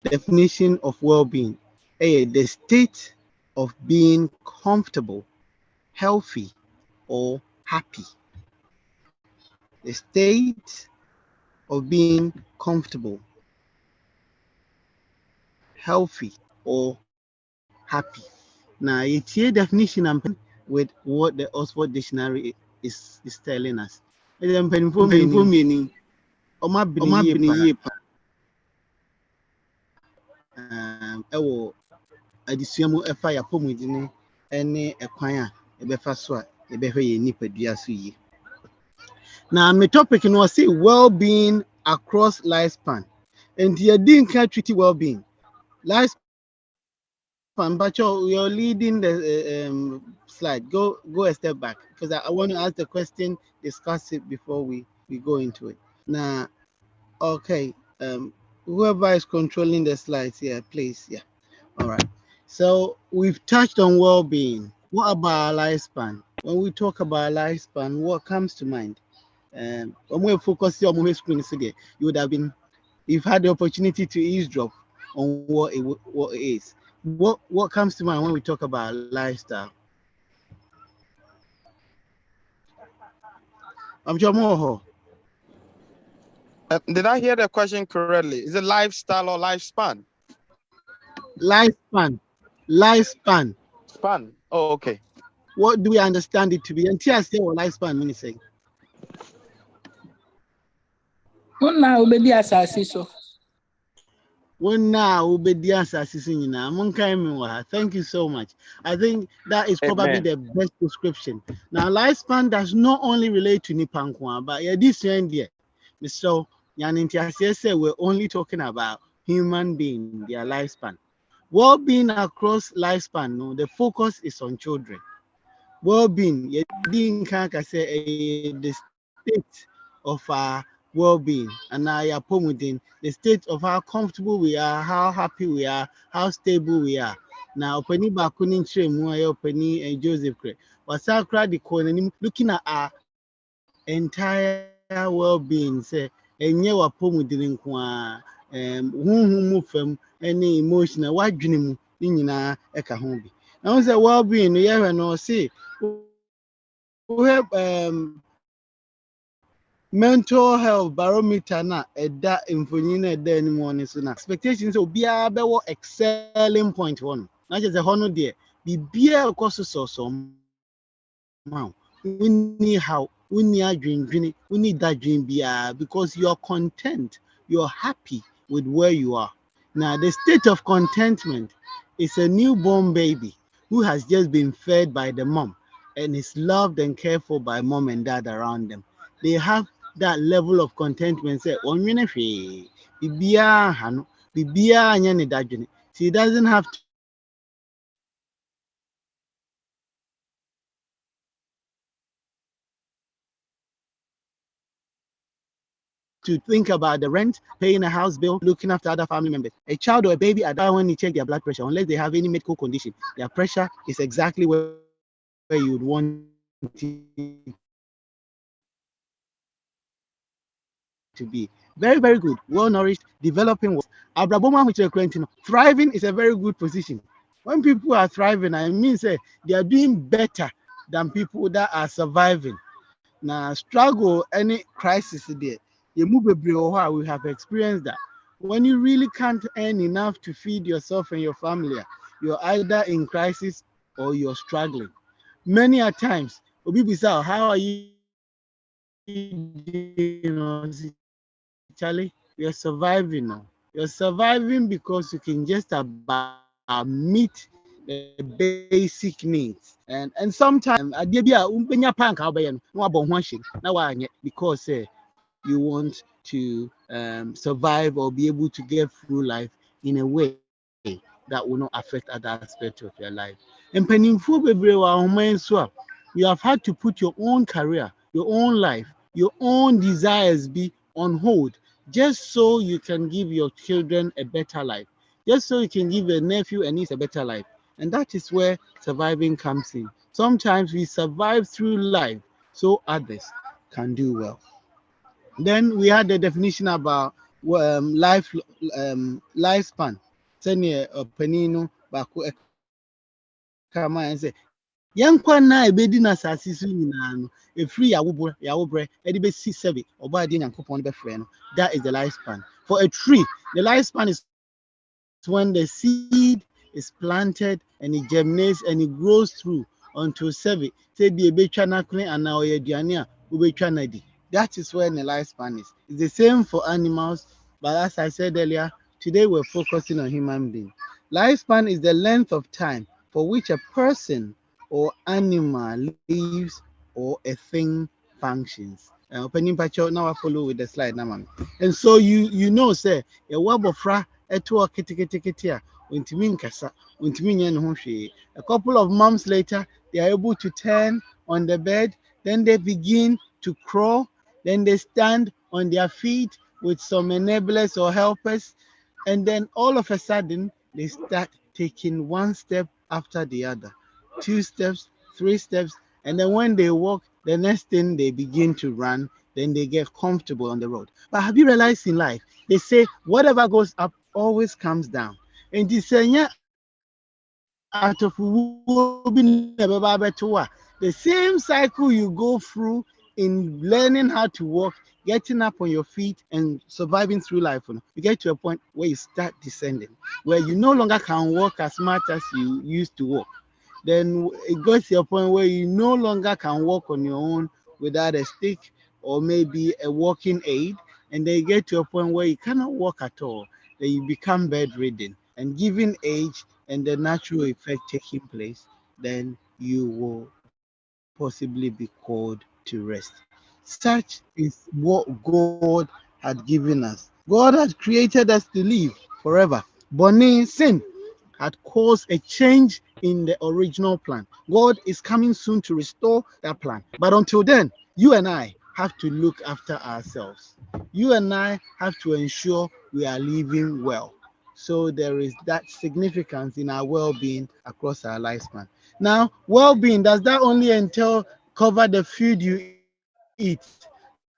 definition of well-being. The state of being comfortable, healthy, or happy. The state of being comfortable, healthy, or happy. Now, it's a definition with what the Oxford Dictionary is telling us. Meaning, adesua mu ɛfa yɛapɔmudene ne ɛkwan a ɛbɛfa so a yɛbɛhwɛ yɛn nipadua so yie. Now, my topic no was well-being across lifespan. And you didn't catch treaty well-being. Lifespan, but you're leading the slide. Go a step back because I want to ask the question, discuss it before we go into it. Now, okay, whoever is controlling the slides here, please, yeah. All right. So we've touched on well-being. What about lifespan? When we talk about lifespan, what comes to mind? When we focus on the screen today, you've had the opportunity to eavesdrop on what it is. What comes to mind when we talk about lifestyle? Did I hear the question correctly? Is it lifestyle or lifespan? Lifespan. Span. Oh, okay. What do we understand it to be? And I say what lifespan means saying. Thank you so much. I think that is probably the best description. Now, lifespan does not only relate to Nipankwa, but this idea. So, we're only talking about human being, their lifespan. Well-being across lifespan, no, the focus is on children. Well-being, the state of our well-being, and the state of how comfortable we are, how happy we are, how stable we are. Now, Penny Bakunin Tremu, Penny and Joseph Craig, looking at our entire well-being, say, and you are Pomudin, any emotional, what dream in Ekahombi. Now, say well-being, we have no say. We have mental health barometer na that infonina then morning so na expectations will be a excelling point one. Not just a honor there. Be beer course so now. We need how we need dream, we need that dream because you're content, you're happy with where you are. Now the state of contentment is a newborn baby who has just been fed by the mom and is loved and cared for by mom and dad around them. They have that level of contentment. Say, she doesn't have to think about the rent, paying a house bill, looking after other family members. A child or a baby at that when you check their blood pressure, unless they have any medical condition, their pressure is exactly where you would want it to be. Very, very good, well-nourished, developing. Thriving is a very good position. When people are thriving, I mean, say they are doing better than people that are surviving. Now, struggle, any crisis there, you move a we have experienced that. When you really can't earn enough to feed yourself and your family, you're either in crisis or you're struggling. Many a times, how are you doing? Charlie, you're surviving now. You're surviving because you can just about meet the basic needs. And sometimes because you want to survive or be able to get through life in a way that will not affect other aspects of your life. And you have had to put your own career, your own life, your own desires be on hold just so you can give your children a better life, just so you can give your nephew and niece a better life. And that is where surviving comes in. Sometimes we survive through life so others can do well. Then we had the definition about lifespan. Senior penino baku ekama and say yankwa na ebedi na asase so nyina no efiri yawo bre edi be si seven oba de nyankopon be frɛ no. That is the lifespan for a tree. The lifespan is when the seed is planted and it germinates and it grows through until seven say be ebetwa na kle ana oye aduane a ubetwa na di. That is when the lifespan is. It's the same for animals, but as I said earlier, today we're focusing on human beings. Lifespan is the length of time for which a person or animal lives or a thing functions. Opening picture now I follow with the slide now, man. And so you know, say a wabofra eto kiti a untimi nkasa, untimi nye ne ho hwee. A couple of months later, they are able to turn on the bed, then they begin to crawl, then they stand on their feet with some enablers or helpers, and then all of a sudden they start taking one step after the other, two steps, three steps, and then when they walk, the next thing they begin to run, then they get comfortable on the road. But have you realized in life, they say whatever goes up always comes down. And this out of the same cycle you go through in learning how to walk, getting up on your feet and surviving through life, you get to a point where you start descending, where you no longer can walk as much as you used to walk. Then it goes to a point where you no longer can walk on your own without a stick or maybe a walking aid. And then you get to a point where you cannot walk at all. Then you become bedridden. And given age and the natural effect taking place, then you will possibly be called to rest. Such is what God had given us. God had created us to live forever. Bonnie sin had caused a change in the original plan. God is coming soon to restore that plan. But until then, you and I have to look after ourselves. You and I have to ensure we are living well. So there is that significance in our well-being across our lifespan. Now, well-being, does that only entail cover the food you eat?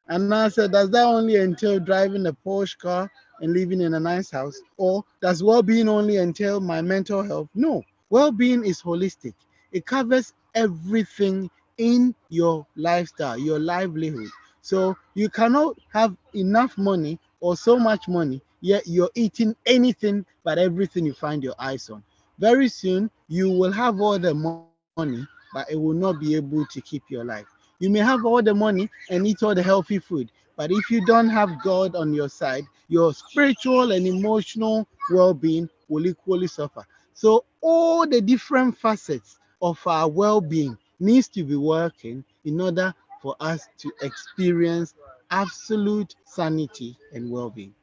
And I said, does that only entail driving a Porsche car and living in a nice house? Or does well-being only entail my mental health? No. Well-being is holistic. It covers everything in your lifestyle, your livelihood. So you cannot have enough money or so much money, yet you're eating anything but everything you find your eyes on. Very soon, you will have all the money, but it will not be able to keep your life. You may have all the money and eat all the healthy food, but if you don't have God on your side, your spiritual and emotional well-being will equally suffer. So all the different facets of our well-being needs to be working in order for us to experience absolute sanity and well-being.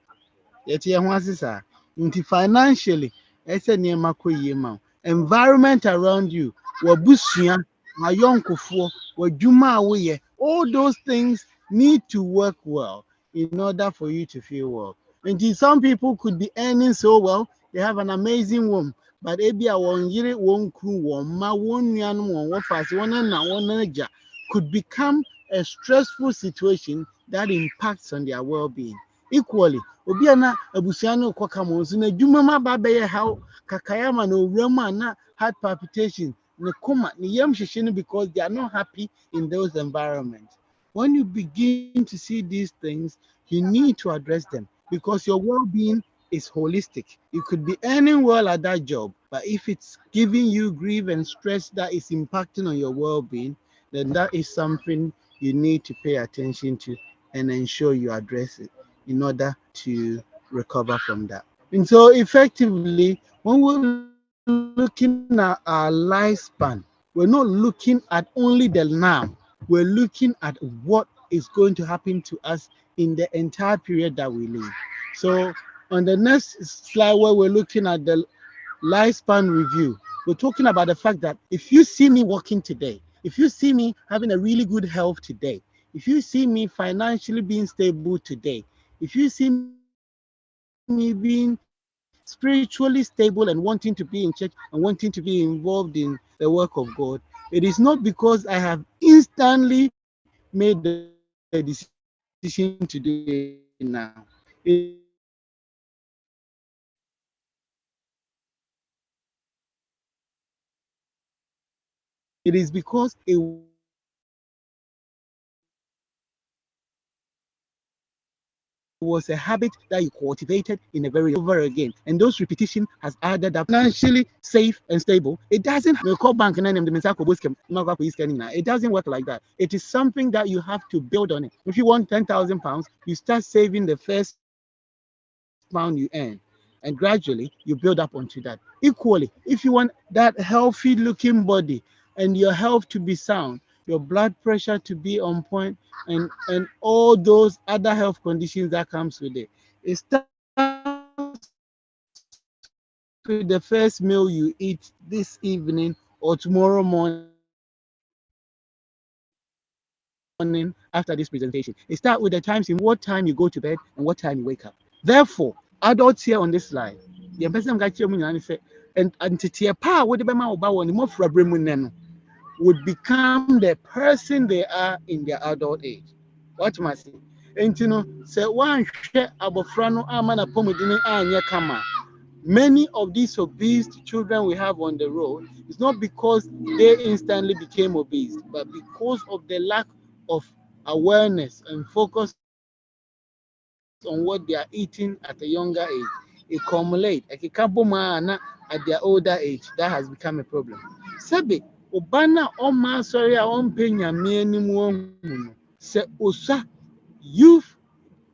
Yɛte yɛn ho ase saa. Nti financially, ɛsɛ nneɛma kɔ yie ma wo. Environment around you, w'abusua, w'ayɔnkofoɔ, w'adwuma a woyɛ, all those things need to work well in order for you to feel well. Nti some people could be earning so well, they have an amazing womb, but ebi a wɔn yere, wɔn kunu, wɔn mma, wɔn nuanom, wɔn wɔfaase, wɔn nana, wɔn agya could become a stressful situation that impacts on their well-being. Equally, obi a na abusua no kɔ kama nso na adwuma mu aba abɛyɛ haw kakaya ma na owura mu a na heart palpitation, ne koma, ne yam hyehye no because they are not happy in those environments. When you begin to see these things, you need to address them because your well-being is holistic. You could be earning well at that job, but if it's giving you grief and stress that is impacting on your well-being, then that is something you need to pay attention to and ensure you address it in order to recover from that. And so effectively, when we're looking at our lifespan, we're not looking at only the now, we're looking at what is going to happen to us in the entire period that we live. So on the next slide where we're looking at the lifespan review, we're talking about the fact that if you see me walking today, if you see me having a really good health today, if you see me financially being stable today, if you see me being spiritually stable and wanting to be in church and wanting to be involved in the work of God, it is not because I have instantly made the decision to do it now. It is because I have been consistently It is because it was a habit that you cultivated in a very over again, and those repetition has added up. Financially safe and stable, it doesn't call bank and it doesn't work like that. It is something that you have to build on it. If you want 10,000 pounds, you start saving the first pound you earn, and gradually you build up onto that. Equally, if you want that healthy looking body and your health to be sound, your blood pressure to be on point, and all those other health conditions that comes with it starts with the first meal you eat this evening or tomorrow morning after this presentation. It starts with the times in what time you go to bed and what time you wake up. Therefore, adults here on this slide, the person got you say, and to pa what the would become the person they are in their adult age. What must I say? And say one share abofrano amana pomodini anya kama. Many of these obese children we have on the road, it's not because they instantly became obese, but because of the lack of awareness and focus on what they are eating at a younger age. It accumulate at their older age. That has become a problem. Sabi, Obana Oma sorry, I won't pay me se Osa youth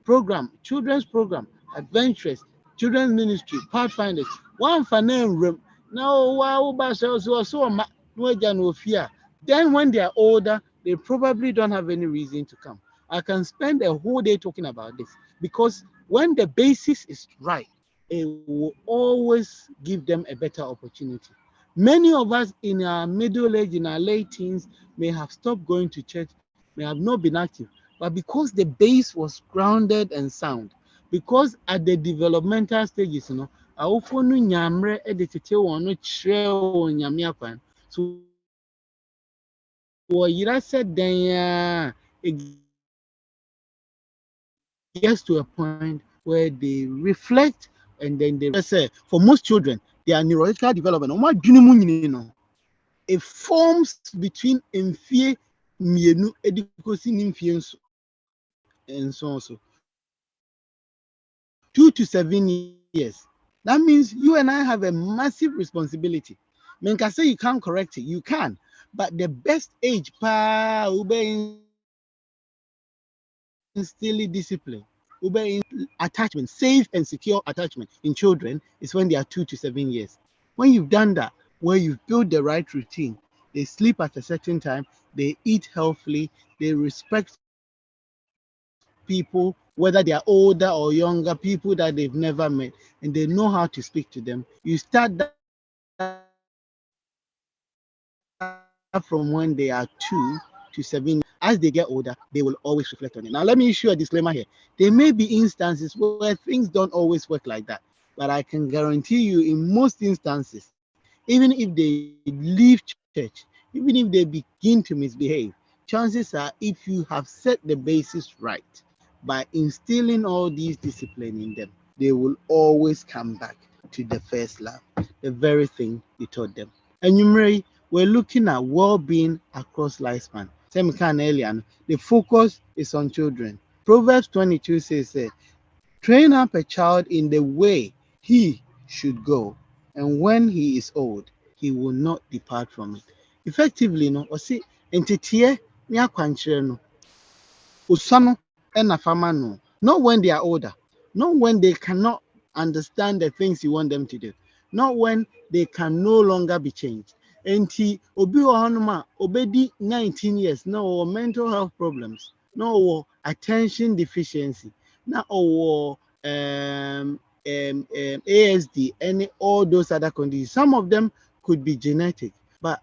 program, children's program, adventurous, children's ministry, pathfinders. One for name room. Now, wow, so no fear. Then when they are older, they probably don't have any reason to come. I can spend a whole day talking about this because when the basis is right, it will always give them a better opportunity. Many of us in our middle age, in our late teens, may have stopped going to church, may have not been active, but because the base was grounded and sound, because at the developmental stages, awofo no nyamre de tete won no kyerɛ won nyame akwan. So wɔyera sɛ dan it gets to a point where they reflect and then they say for most children their neurological development it forms between mfie mmienu edikosi ne mfie nso and so also 2 to 7 years. That means you and I have a massive responsibility. Men can say you can't correct it, you can, but the best age pa ube instill discipline, ube attachment, safe and secure attachment in children is when they are 2 to 7 years. When you've done that, where you've built the right routine, they sleep at a certain time, they eat healthily, they respect people, whether they are older or younger, people that they've never met, and they know how to speak to them. You start that from when they are 2 to 7. As they get older, they will always reflect on it. Now, let me issue a disclaimer here. There may be instances where things don't always work like that, but I can guarantee you, in most instances, even if they leave church, even if they begin to misbehave, chances are, if you have set the basis right by instilling all these discipline in them, they will always come back to the first love, the very thing you taught them. And you may, we're looking at well-being across lifespan. Same kind earlier, the focus is on children. Proverbs 22 says, train up a child in the way he should go, and when he is old, he will not depart from it. Effectively, or see, entity ni akwankyerɛ no, usano and afama not when they are older, not when they cannot understand the things you want them to do, not when they can no longer be changed. Enti obi wɔ obedi 19 years, no mental health problems, no attention deficiency, na ASD, and all those other conditions. Some of them could be genetic, but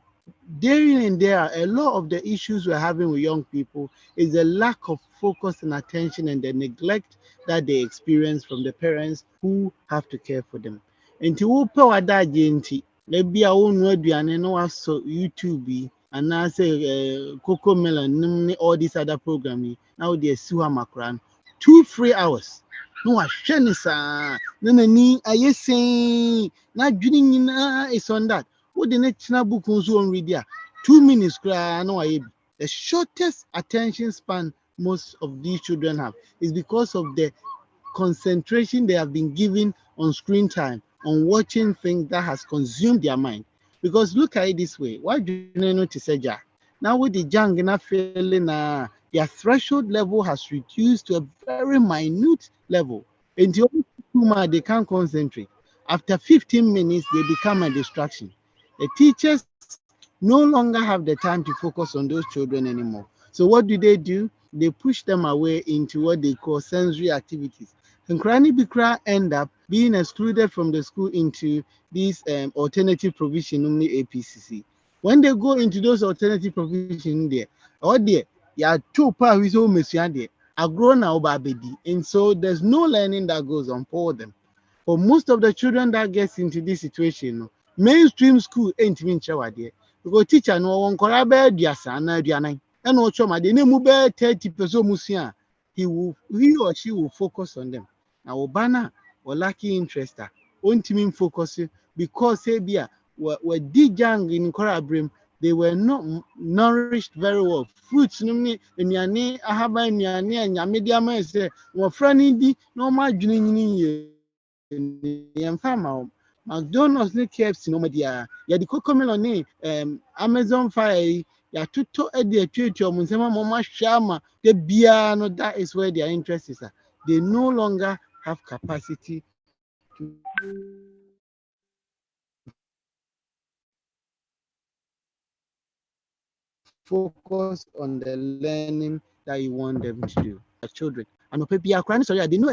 day in there, a lot of the issues we're having with young people is the lack of focus and attention and the neglect that they experience from the parents who have to care for them. Nti wopɛ w'adagye nti ebi a wonu aduane no waso YouTube and I say Coco Melon all these other programs now they see makran 2 free hours. No ahwɛ ne saa na nani ayɛ sei na adwene nyinaa is on that. What the next book on read 2 minutes, the shortest attention span most of these children have is because of the concentration they have been given on screen time, on watching things that has consumed their mind. Because look at it this way, why do you notice now with the young enough feeling their threshold level has reduced to a very minute level. Until they can't concentrate. After 15 minutes, they become a distraction. The teachers no longer have the time to focus on those children anymore. So what do? They push them away into what they call sensory activities. And Krani Bikra end up being excluded from the school into this alternative provision in the APCC. When they go into those alternative provision there, or there, you are two pa who is almost there, are grown now baby. And so there's no learning that goes on for them. For most of the children that gets into this situation, mainstream school ain't even shower there. Because teacher no one collaborate diasana dianai. And no choma de name be 30% musia. He or she will focus on them. Now Obana or lucky interest won't even focus because Sabia were dijang in Korabrim, they were not nourished very well. Fruits no me nyane ahaba nyane anya media man say wo frani di no ma dwene McDonald's ne KFC no media ya di Cocomelon ne Amazon Fire ya tuto e de atwetwe omo nsema mo ma hwama de bia no, that is where their interest is. They no longer have capacity to focus on the learning that you want them to do as children. And sorry, they know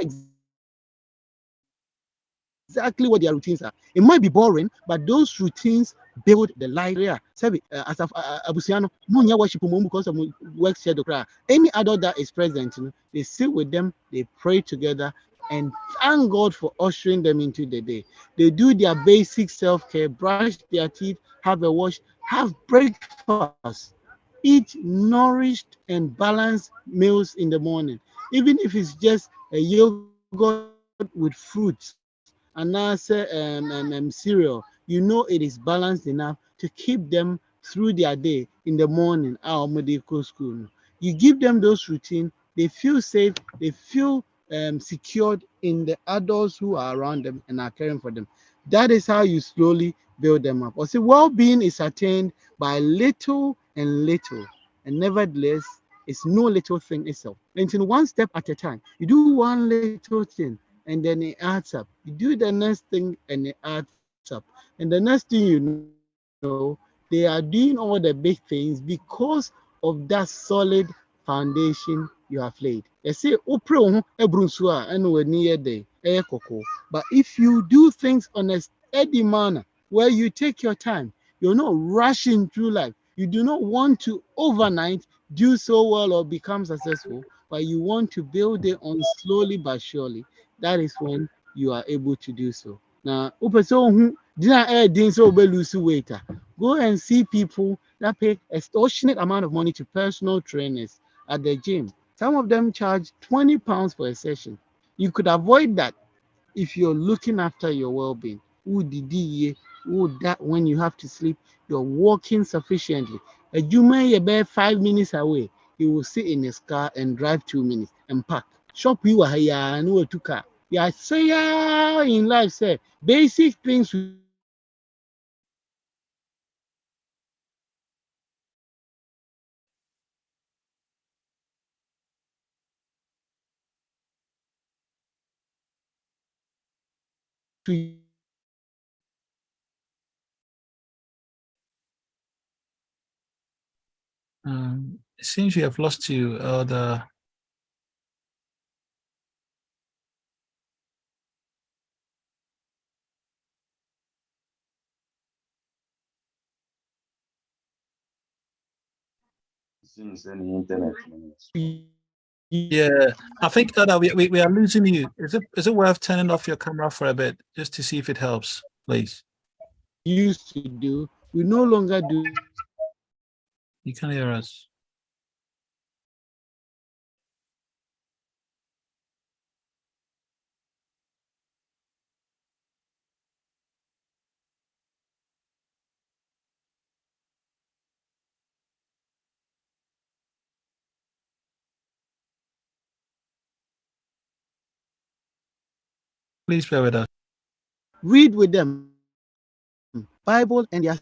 exactly what their routines are. It might be boring, but those routines build the life. Yeah, as Abusiano, Munya worship because of work schedule. Any adult that is present, they sit with them, they pray together, and thank God for ushering them into the day. They do their basic self-care, brush their teeth, have a wash, have breakfast, eat nourished and balanced meals in the morning, even if it's just a yogurt with fruits and cereal. You know it is balanced enough to keep them through their day in the morning. School. You give them those routines, they feel safe, they feel secured in the adults who are around them and are caring for them. That is how you slowly build them up. Or see, well-being is attained by little and little, and nevertheless, it's no little thing itself. And in one step at a time, you do one little thing, and then it adds up. You do the next thing, and it adds up. And the next thing you know, they are doing all the big things because of that solid foundation you have laid. They say, but if you do things on a steady manner, where you take your time, you're not rushing through life. You do not want to overnight do so well or become successful, but you want to build it on slowly but surely. That is when you are able to do so. Now, lose weight. Go and see people that pay extortionate amount of money to personal trainers at the gym. Some of them charge £20 for a session. You could avoid that if you're looking after your well-being. That when you have to sleep, you're walking sufficiently. A Juma you 5 minutes away, he will sit in his car and drive 2 minutes and park. Shop you are here and to car. Yeah, say in life, say basic things we do to It seems we have lost you. The yeah, I think we are losing you. Is it worth turning off your camera for a bit just to see if it helps, please? used to do, we no longer do. You can hear us. Please bear with us. Read with them Bible and their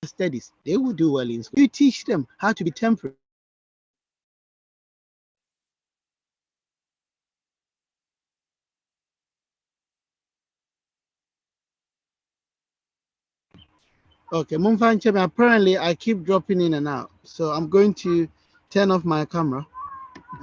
studies. They will do well in school. You teach them how to be temperate. Okay, Mumfanchemi, apparently I keep dropping in and out. So I'm going to turn off my camera.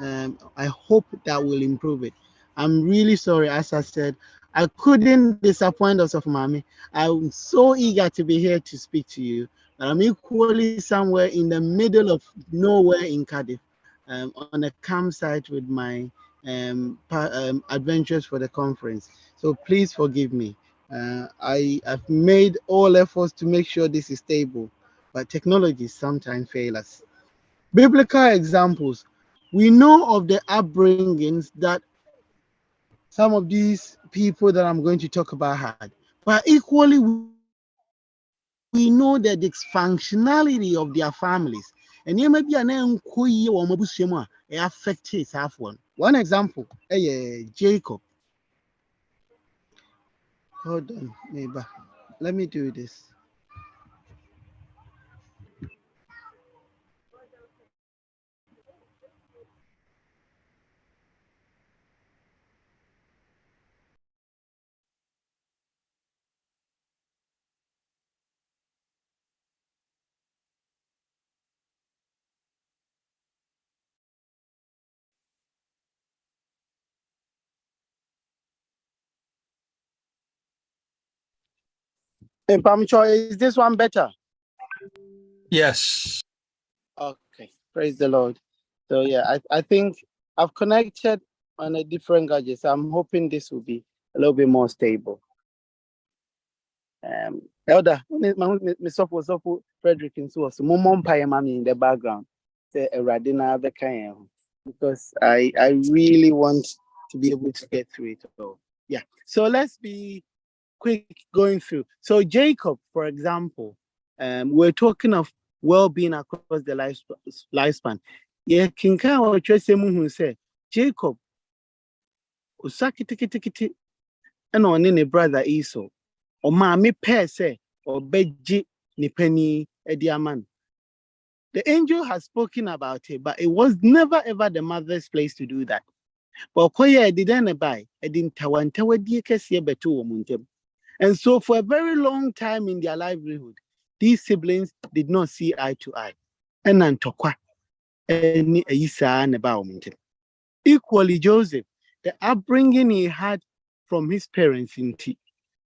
I hope that will improve it. I'm really sorry, as I said, I couldn't disappoint us of Mami. I'm so eager to be here to speak to you. But I'm equally somewhere in the middle of nowhere in Cardiff, on a campsite with my adventures for the conference. So please forgive me. I have made all efforts to make sure this is stable, but technology sometimes fails us. Biblical examples. We know of the upbringings that some of these people that I'm going to talk about had, but equally, we know the dysfunctionality of their families. And you may be an it affects his half one. One example, Jacob. Hold on, neighbor. Let me do this. Hey, Pamcho, is this one better? Yes. Okay, praise the Lord. So yeah, I think I've connected on a different gadget. So I'm hoping this will be a little bit more stable. Elder, Mr. Frederick and so Mumon Payamami in the background. Say a Radina because I really want to be able to get through it all. Yeah. So let's be quick going through. So Jacob, for example, we're talking of well-being across the lifespan. Yeah, Kinka or Chesemu who said Jacob Usaki and on any brother Esau. Or mommy pair say or beji ni penny ediaman. The angel has spoken about it, but it was never ever the mother's place to do that. But Koya didn't buy, I didn't tawantawa diekes betu muntem. And so for a very long time in their livelihood, these siblings did not see eye to eye. And Antokwa any Isa about muntem. Equally, Joseph, the upbringing he had from his parents in T.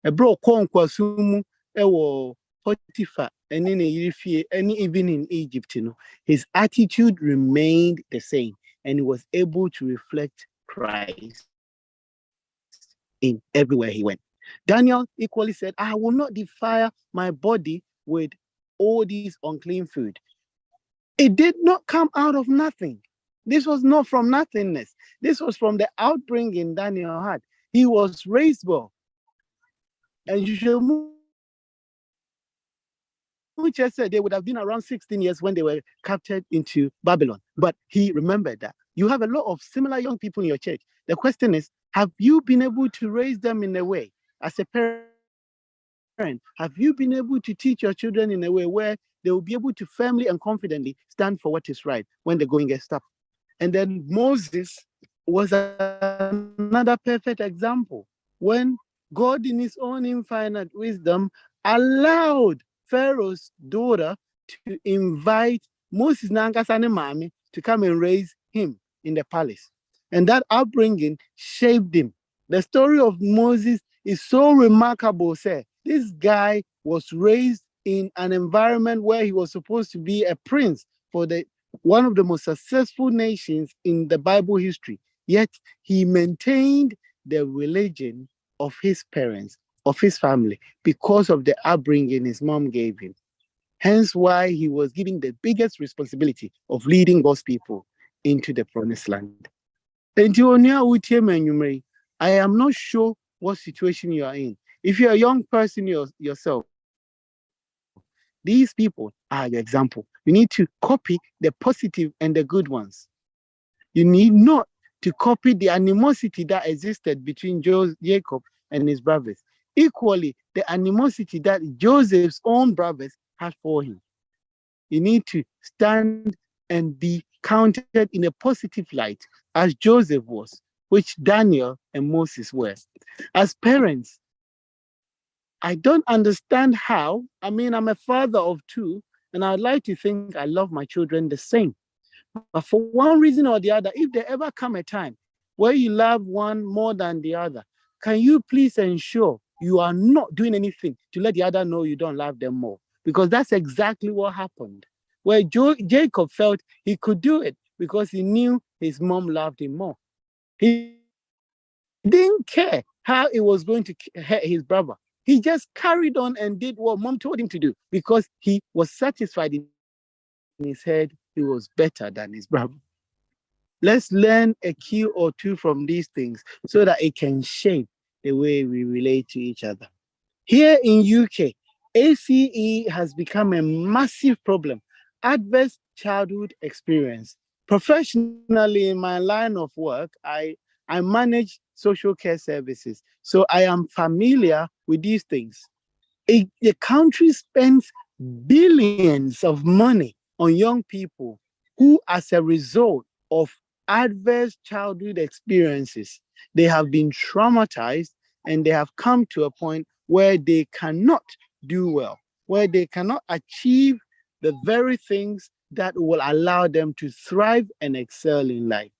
A bro Kwasumu, Ewo Potiphar, and in even in Egypt, his attitude remained the same, and he was able to reflect Christ in everywhere he went. Daniel equally said, I will not defile my body with all these unclean food. It did not come out of nothing. This was not from nothingness. This was from the outbringing Daniel had. He was raised well. And you should just said they would have been around 16 years when they were captured into Babylon. But he remembered that. You have a lot of similar young people in your church. The question is, have you been able to raise them in a way, as a parent, have you been able to teach your children in a way where they will be able to firmly and confidently stand for what is right when the going gets tough? And then Moses was another perfect example. When God, in his own infinite wisdom, allowed Pharaoh's daughter to invite Moses Nankasane Mami to come and raise him in the palace. And that upbringing shaped him. The story of Moses is so remarkable, sir. This guy was raised in an environment where he was supposed to be a prince for one of the most successful nations in the Bible history. Yet he maintained the religion of his parents, of his family, because of the upbringing his mom gave him. Hence why he was given the biggest responsibility of leading God's people into the promised land. I am not sure what situation you are in. If you're a young person yourself, These people are your example. You need to copy the positive and the good ones. You need not to copy the animosity that existed between Jacob and his brothers. Equally, the animosity that Joseph's own brothers had for him. You need to stand and be counted in a positive light as Joseph was, which Daniel and Moses were. As parents, I don't understand how. I mean, I'm a father of two, and I'd like to think I love my children the same. But for one reason or the other, if there ever come a time where you love one more than the other, can you please ensure you are not doing anything to let the other know you don't love them more? Because that's exactly what happened. Where Jacob felt he could do it because he knew his mom loved him more. He didn't care how it was going to hurt his brother. He just carried on and did what mom told him to do because he was satisfied in his head he was better than his brother. Let's learn a cue or two from these things so that it can shape the way we relate to each other. Here in UK, ACE has become a massive problem. Adverse childhood experience. Professionally, in my line of work, I manage social care services. So I am familiar with these things. The country spends billions of money on young people who, as a result of adverse childhood experiences, they have been traumatized and they have come to a point where they cannot do well, where they cannot achieve the very things that will allow them to thrive and excel in life.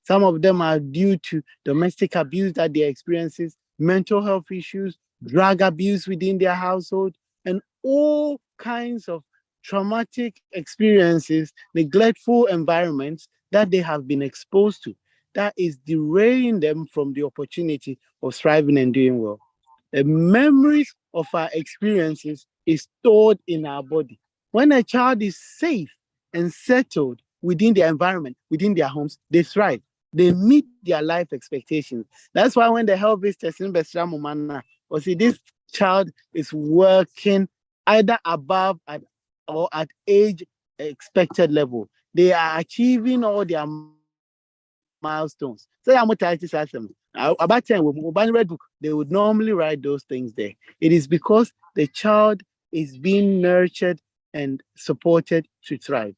Some of them are due to domestic abuse that they experience, mental health issues, drug abuse within their household, and all kinds of traumatic experiences, neglectful environments that they have been exposed to, that is derailing them from the opportunity of thriving and doing well. The memories of our experiences is stored in our body. When a child is safe and settled within their environment, within their homes, they thrive. They meet their life expectations. That's why when the health visitors in Besra or see this child is working either above or at age expected level, they are achieving all their milestones. Say I'm about time with red book, they would normally write those things there. It is because the child is being nurtured and supported to thrive.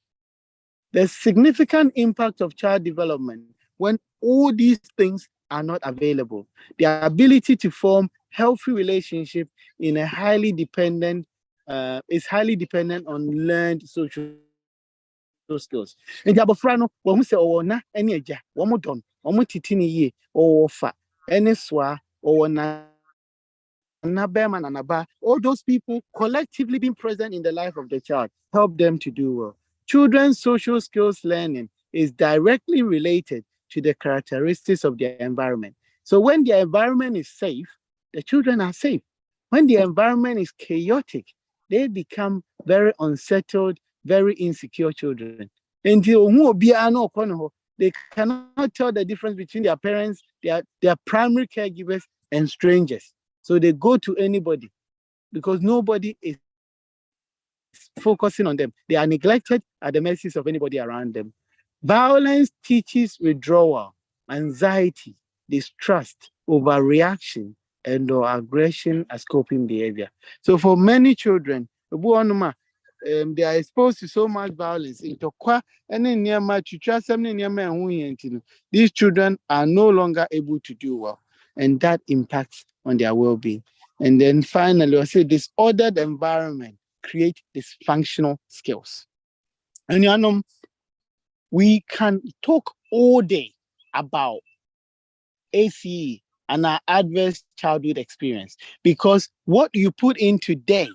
There's significant impact of child development when all these things are not available. The ability to form healthy relationship in a is highly dependent on learned social skills. And abofra no wo hu se owo na ene agya wo mo don wo mo titi ne yie owo fa ene soa owo na all those people collectively being present in the life of the child help them to do well. Children's social skills learning is directly related to the characteristics of their environment. So when the environment is safe, the children are safe. When the environment is chaotic, they become very unsettled, very insecure children. Until they cannot tell the difference between their parents, their primary caregivers, and strangers. So they go to anybody because nobody is focusing on them. They are neglected at the mercies of anybody around them. Violence teaches withdrawal, anxiety, distrust, overreaction, and or aggression as coping behavior. So for many children, they are exposed to so much violence. These children are no longer able to do well, and that impacts on their well-being. And then finally, I say disordered environment create dysfunctional skills. And we can talk all day about ACE and our adverse childhood experience because what you put in today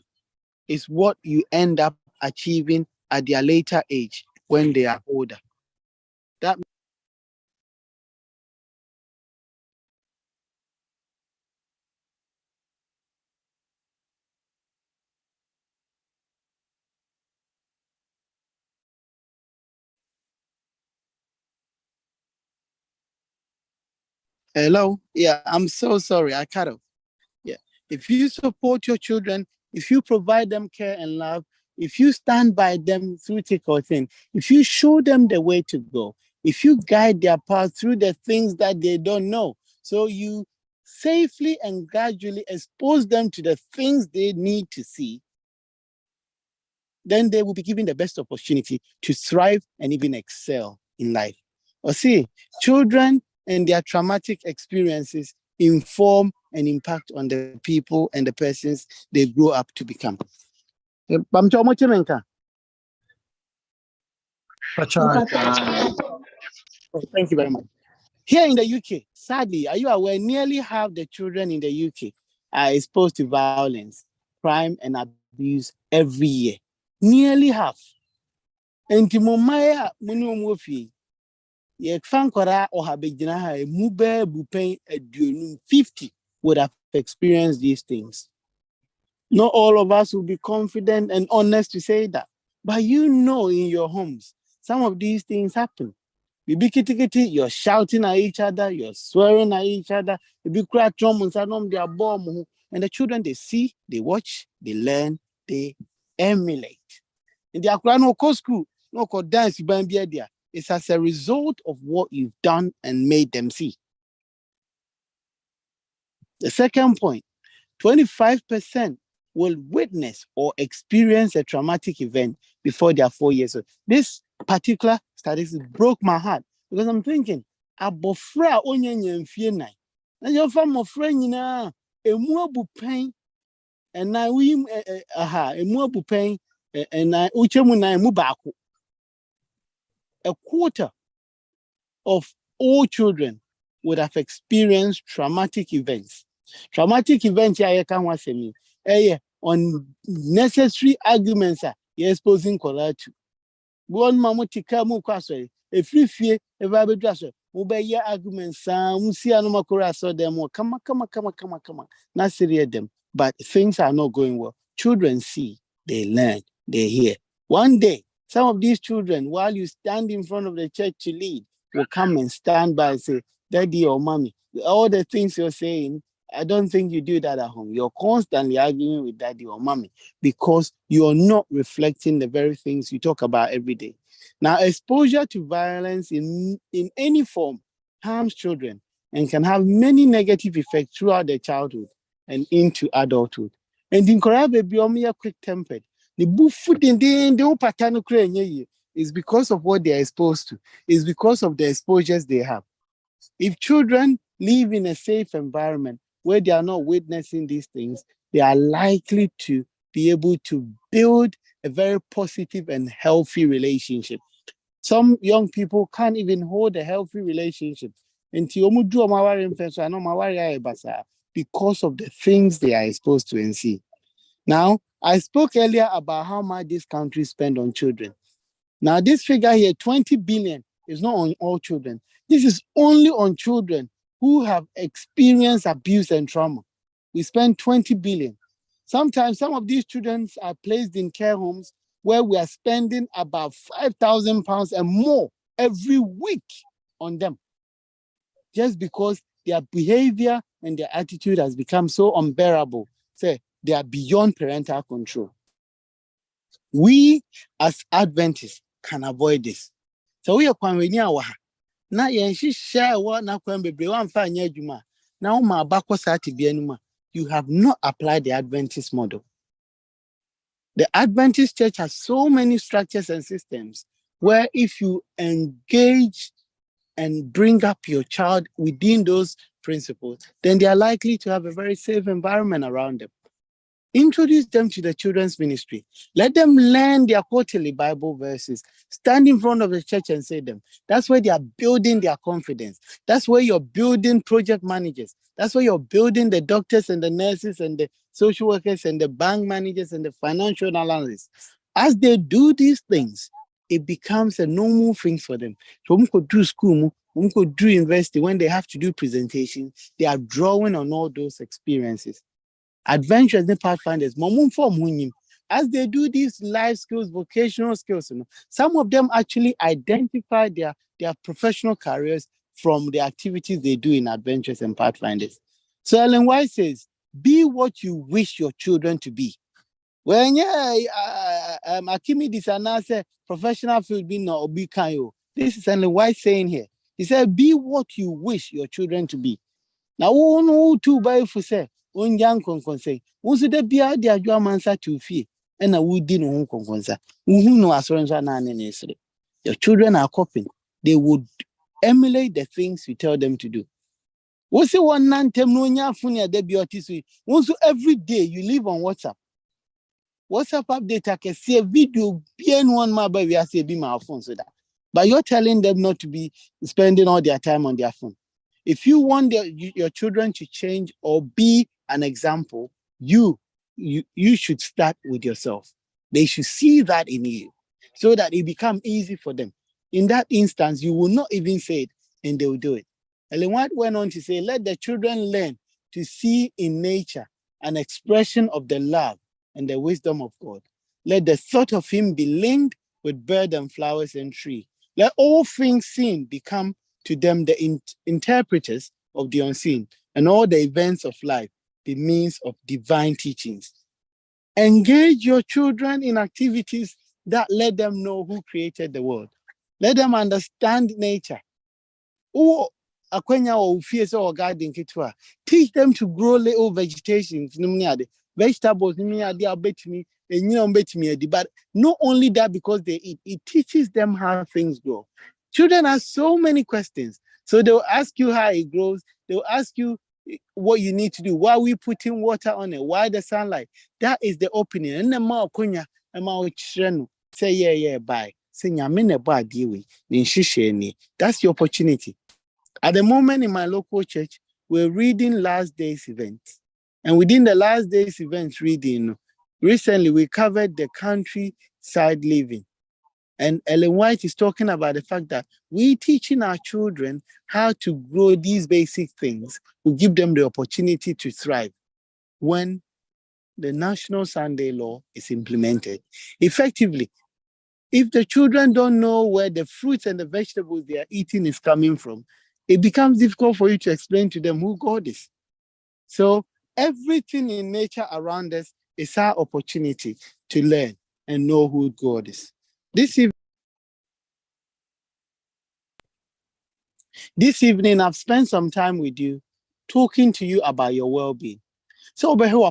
is what you end up achieving at their later age when they are older. That Hello? Yeah, I'm so sorry. I cut off. Yeah. If you support your children, if you provide them care and love, if you stand by them through thick or thin, if you show them the way to go, if you guide their path through the things that they don't know, so you safely and gradually expose them to the things they need to see, then they will be given the best opportunity to thrive and even excel in life. Or see, children and their traumatic experiences inform and impact on the people and the persons they grow up to become. Thank you very much. Here in the UK, sadly, are you aware nearly half the children in the UK are exposed to violence, crime, and abuse every year? Nearly half. And Timomaya Munumofi, ye fankora or habejina, mube bupain a 50 would have experienced these things. Not all of us will be confident and honest to say that. But you know in your homes, some of these things happen. You're shouting at each other, you're swearing at each other, and the children, they see, they watch, they learn, they emulate. And they are no school, no dance, it's as a result of what you've done and made them see. The second point, 25% will witness or experience a traumatic event before they are 4 years old. This particular statistic broke my heart because I'm thinking, abofra onyenye mfie nai. Na your fam friend na emu abu pain and na we emu abu pain and na uchemu na emu baako. A quarter of all children would have experienced traumatic events. Traumatic events ya can want say me. Unnecessary arguments are exposing color to. One mamutika mu kwaso e free fie e ba be dwaso wo be ya arguments musi anoma kora so them come not serious them, but things are not going well. Children see, they learn, they hear. One day some of these children, while you stand in front of the church to lead, will come and stand by and say, daddy or mommy, all the things you're saying, I don't think you do that at home. You're constantly arguing with daddy or mommy because you're not reflecting the very things you talk about every day. Now, exposure to violence in any form harms children and can have many negative effects throughout their childhood and into adulthood. And in Korea, baby, are quick-tempered. The food in the pattern is because of what they are exposed to. It's because of the exposures they have. If children live in a safe environment where they are not witnessing these things, they are likely to be able to build a very positive and healthy relationship. Some young people can't even hold a healthy relationship because of the things they are exposed to and see. Now, I spoke earlier about how much this country spends on children. Now, this figure here, 20 billion, is not on all children. This is only on children who have experienced abuse and trauma. We spend 20 billion. Sometimes some of these children are placed in care homes where we are spending about £5,000 and more every week on them, just because their behavior and their attitude has become so unbearable. Say, they are beyond parental control. We as Adventists can avoid this. So we are na share what na kwembebre wan fa anya adwuma na wo ma abakọ saati bia numa. You have not applied the Adventist model. The Adventist church has so many structures and systems where if you engage and bring up your child within those principles, then they are likely to have a very safe environment around them. Introduce them to the children's ministry. Let them learn their quarterly Bible verses. Stand in front of the church and say them. That's where they are building their confidence. That's where you're building project managers. That's where you're building the doctors and the nurses and the social workers and the bank managers and the financial analysts. As they do these things, it becomes a normal thing for them. So we could do school, we could do university. When they have to do presentations, they are drawing on all those experiences. Adventures and pathfinders, as they do these life skills, vocational skills, some of them actually identify their professional careers from the activities they do in adventures and pathfinders. So Ellen White says, be what you wish your children to be. When Archimedes and I say professional field be no be kayo. This is only why saying here. He said, be what you wish your children to be. Now, who two by for say, one young concon say, who's the beer the adjuamansa to fee, and a wood din home conconsa, who no assurance are necessary. Your children are coping. They would emulate the things you tell them to do. What's the one nan temnonia funia debiotisi? Once every day you live on WhatsApp. WhatsApp update, I can see a video, one my baby, I say, be my phone, so that. But you're telling them not to be spending all their time on their phone. If you want your children to change or be an example, you should start with yourself. They should see that in you so that it becomes easy for them. In that instance, you will not even say it and they will do it. Ellen White went on to say, let the children learn to see in nature an expression of the love and the wisdom of God. Let the thought of him be linked with bird and flowers and tree. Let all things seen become to them the interpreters of the unseen, and all the events of life be means of divine teachings. Engage your children in activities that let them know who created the world. Let them understand nature. Oh, akwenya or fears or garden kitwa. Teach them to grow little vegetation. Vegetables, bet me, but not only that, because they eat, it teaches them how things grow. Children have so many questions. So they'll ask you how it grows. They'll ask you what you need to do. Why are we putting water on it? Why the sunlight? That is the opening. And the more konya, say, yeah, bye. Say, that's the opportunity. At the moment in my local church, we're reading last day's events. And within the last day's events reading, recently we covered the countryside living. And Ellen White is talking about the fact that we teaching our children how to grow these basic things will give them the opportunity to thrive when the National Sunday Law is implemented. Effectively, if the children don't know where the fruits and the vegetables they are eating is coming from, it becomes difficult for you to explain to them who God is. So everything in nature around us is our opportunity to learn and know who God is. This evening, I've spent some time with you, talking to you about your well-being. So over here,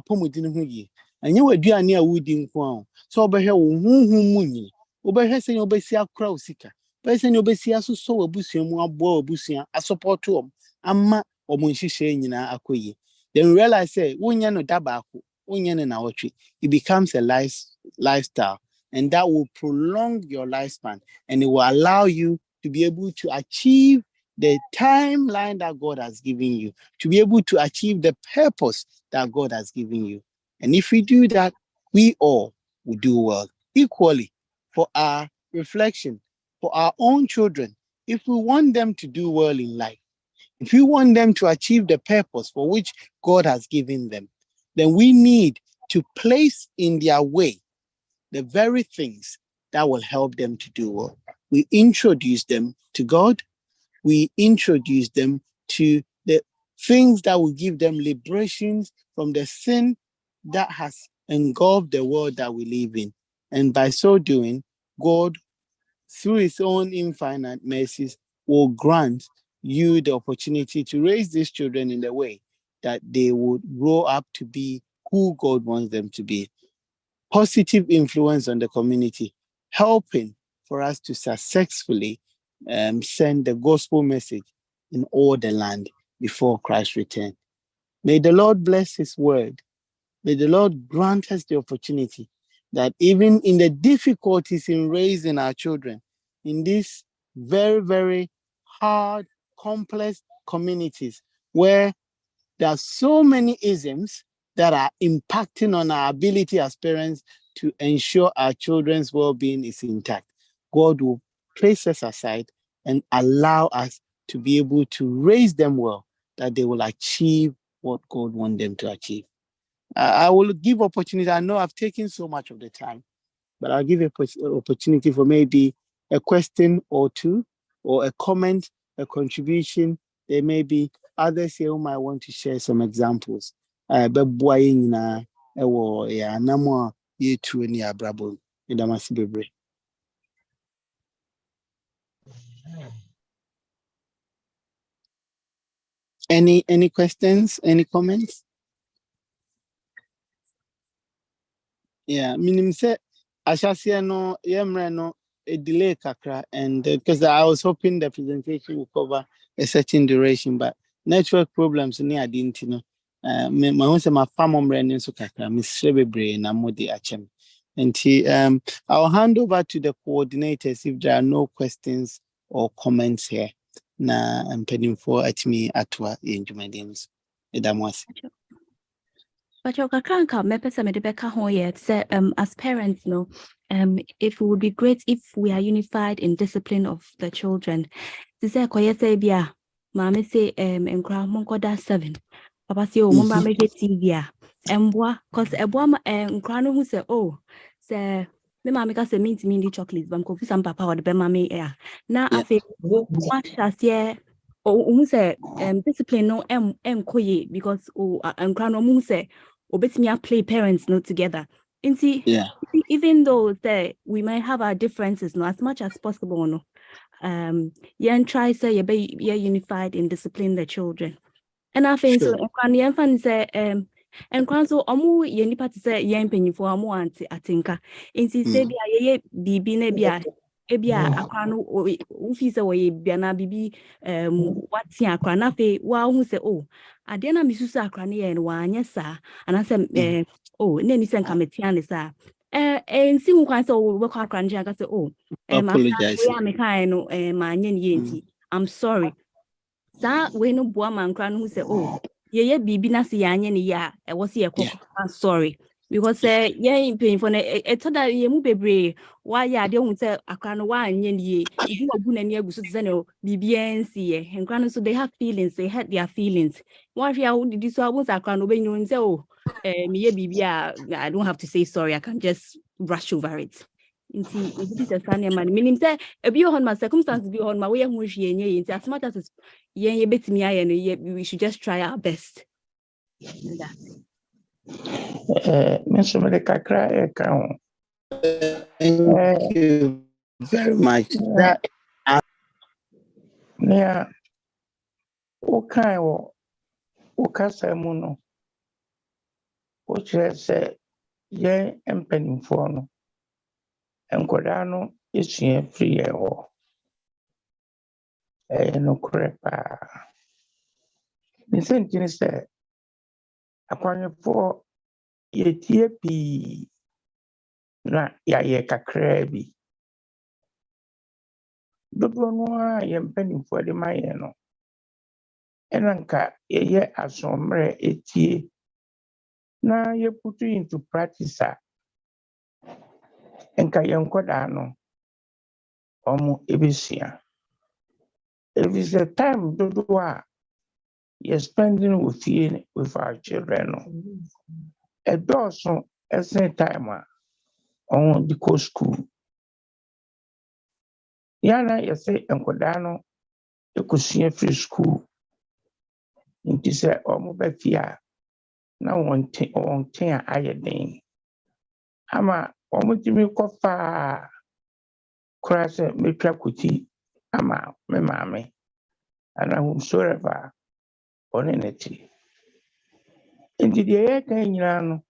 and you were doing near wooding. So over here, over here, saying obesia crowd seeker. But saying obesia so a busium, a boy busia, a support to them, ama or munshi shane akoye. Then realize, say, unya no dabaku, unya in our tree. It becomes a lifestyle, and that will prolong your lifespan, and it will allow you to be able to achieve the timeline that God has given you, to be able to achieve the purpose that God has given you. And if we do that, we all will do well. Equally, for our reflection, for our own children, if we want them to do well in life, if we want them to achieve the purpose for which God has given them, then we need to place in their way the very things that will help them to do well. We introduce them to God. We introduce them to the things that will give them liberations from the sin that has engulfed the world that we live in. And by so doing, God, through his own infinite mercies, will grant you the opportunity to raise these children in the way that they would grow up to be who God wants them to be. Positive influence on the community, helping for us to successfully send the gospel message in all the land before Christ's return. May the Lord bless his word. May the Lord grant us the opportunity that even in the difficulties in raising our children, in these very, very hard, complex communities where there are so many isms that are impacting on our ability as parents to ensure our children's well-being is intact, God will place us aside and allow us to be able to raise them well, that they will achieve what God wants them to achieve. I will give opportunity. I know I've taken so much of the time, but I'll give an opportunity for maybe a question or two, or a comment, a contribution. There may be others here who might want to share some examples. ye tu ni abrabo idamasi bebre. Any questions, any comments? Yeah, minimum say Ashasia no yemre no a delay kakra, and because I was hoping the presentation would cover a certain duration, but network problems near didn't know. My home say my farm running so kakra, Miss Shebebre and Amodi Achem. And I'll hand over to the coordinators if there are no questions or comments here. Na I'm pending for at me atwa in Jumadians. Edamwasi. But your kakranka me pesa me de beka ho yet say as parents no if it would be great if we are unified in discipline of the children. To say koye say bia mama say enkra monkoda 7. Papa say o mama me TV a emboa cause eboa enkra no hu say oh say me mama ka say mint me chocolate bam ko fisa papa or the be mama e na afi wa shase o say discipline no enkoye because enkra no mu say obetimi play parents no together. And see, even though we might have our differences, no, as much as possible, no. Try say you be unified in discipline the children. And I think so. And fan say and so omu ye nipa to say yen penyifo omu anti atinka. Inti say bia ye bibi na bia ebia akwa no ufi say we bia na bibi wati akwa na fe wa hu say oh ade na misusu akwa ne ye no wa anya sa ana say oh na ni say nka metia ne sa nsi hu kwan say we kwa akwa nje aka say oh apologize we am kind no ma anya ne yenti I'm sorry. Sa we no boa man kra no say oh ye bibi na se yanye ne ya e wo se ye kokko sorry because ye pain for e to da ye mu bebre wa ya de hu say akra no wa anye ne ye ibi wagu na ne aguso say no bibi ensi ye nkra no so they have feelings, they had their feelings wa hwe a didi so abun akra no be nyu say oh me ye bibi a I don't have to say sorry, I can just brush over it. Inti ebi se sane man minim say ebi on my circumstances bi on my way hu hwe nye inti as much as ye betimi aye no we should just try our best. Mr. Medicacra, thank you very much. That near okay or Casamuno, which has said, yea, and penny for no, and Cordano is here free or no crepa. The same thing is that upon your 4 ye tear na ya cacrabi. Dodo no a yɛn mpanimfoɔ de ma yɛn no ɛna nka yɛyɛ asɔmmerɛ etie na yɛputu into practice a nka yɛn nkɔdaa no ɔmo ebesua. If it's the time dodo a yɛ spending with our children no ɛdɔɔso ɛsɛn time a ɔmo de kɔ school. Yɛana yɛsɛ nkɔdaa no ekosua free school nti sɛ ɔmo ba fie a na wɔn te a ayɛ den ama omutimi kofa kora sɛ metwa kuti ama me maame ana whomsoever ɔne ne te. Nti deɛ yɛka nyinaa no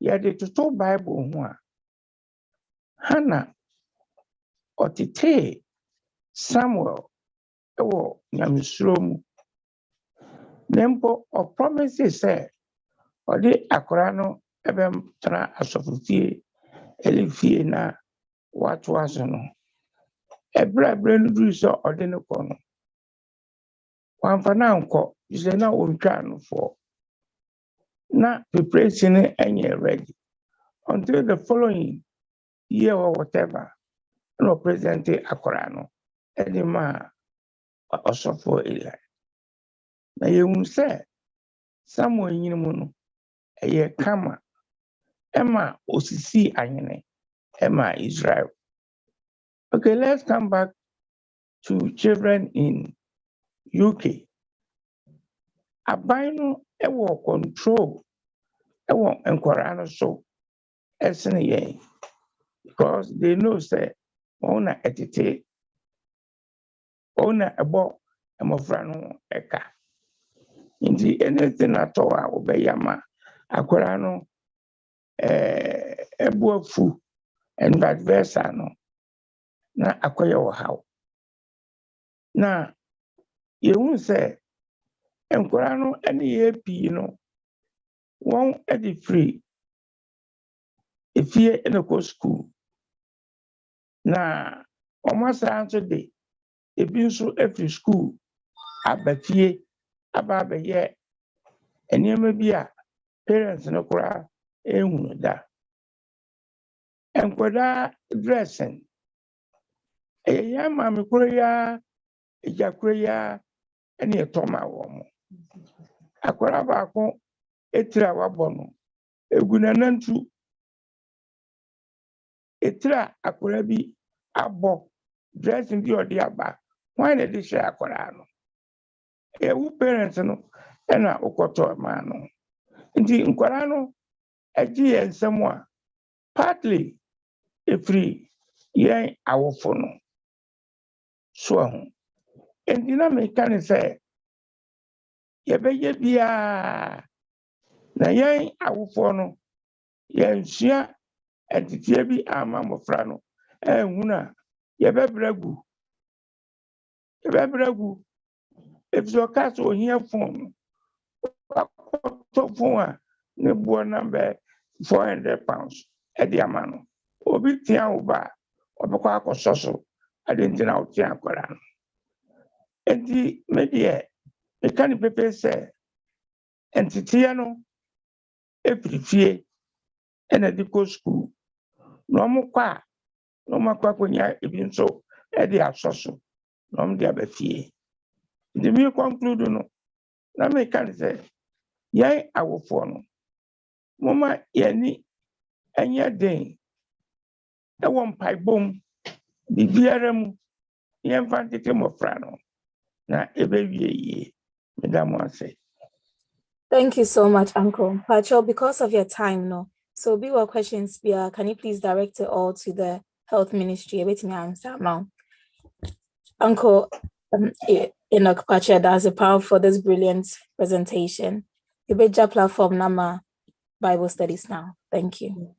yɛde toto Bible ho a Hannah ɔtetee Samuel ɛwɔ nyamesuro mu na mpo ɔpromise sɛ ɔde akora no ɛbɛtena asɔfofie ɛlefie na watoa so no ɛbrɛ no duru sɛ ɔde ne kɔ no wamfa na nkɔ sɛ na ɔntwa no for na preparation ɛnyɛ ready until the following year or whatever no present akora no ɛde ma ɔsɔfo Eli na yɛhu sɛ Samuel nyine mu no ɛyɛ kama ɛma osisi ahene ɛma Israel. Okay, let's come back to children in UK. Aban no ɛwɔ control ɛwɔ nkwaraa no so ɛsene yɛn because they know say wɔn na ɛtete wɔn na ɛbɔ mmɔfra no ɛka nti anything at all a wɔbɛyɛ ama akwaraa no ɛbu afu and vice versa no na akɔyɛ wɔ haw na yɛhu sɛ nkwaraa no ɛne yɛ pii no wɔn ɛde free efie ɛna kɔ school na wɔn asan nso de ebi nso afiri school aba fie aba abɛyɛ nneɛma bi a parents no koraa ehunu da nkwadaa dressing ɛyɛ yɛn maame koro ya egya koro ya ɛne ɛtɔm a wɔn akwadaa baako etiri a wabɔ no egu nanantu etiri a akwadaa bi abɔ dressing bi ɔde aba wɔn na ɛde hyɛ akwadaa no ɛwu parents no ɛna ɔkɔtɔ maa no nti nkwadaa no ɛgye yɛn nsɛm a partly efiri yɛn awofo no so ho nti na meka ne sɛ yɛbɛyɛ biara na yɛn awofo no yɛnsua ɛteteɛ bi ama mmɔfra no ɛnhunu a yɛbɛbrɛ gu efisɛ ɔka sɛ ohia phone wakɔtɔ phone a ne boɔ nambɛ £400 ɛde ama no obi tia wo ba ɔbɛkɔ akɔsɔ so ade nti na wotia akwaraa no nti me deɛ meka ne pepee sɛ nteteɛ no efiri fie ɛna de kɔ school na ɔmo kɔ a na ɔmo akɔ akɔnya ebi nso ɛde asɔ so na ɔmo de aba fie nti me conclude no na meka ne sɛ yɛn awofoɔ no moma yɛni ɛnyɛ den ɛwɔ mpaebom biribiara mu yɛmfa ntete mmɔfra no na ɛbɛwie yie meda mo ase. Thank you so much, Uncle Pacho. Because of your time, no. So, be what questions be. Can you please direct it all to the Health Ministry? Waiting my answer now. Uncle Enoch Pacho, that's a power for this brilliant presentation. The Beja platform Nama Bible studies now. Thank you.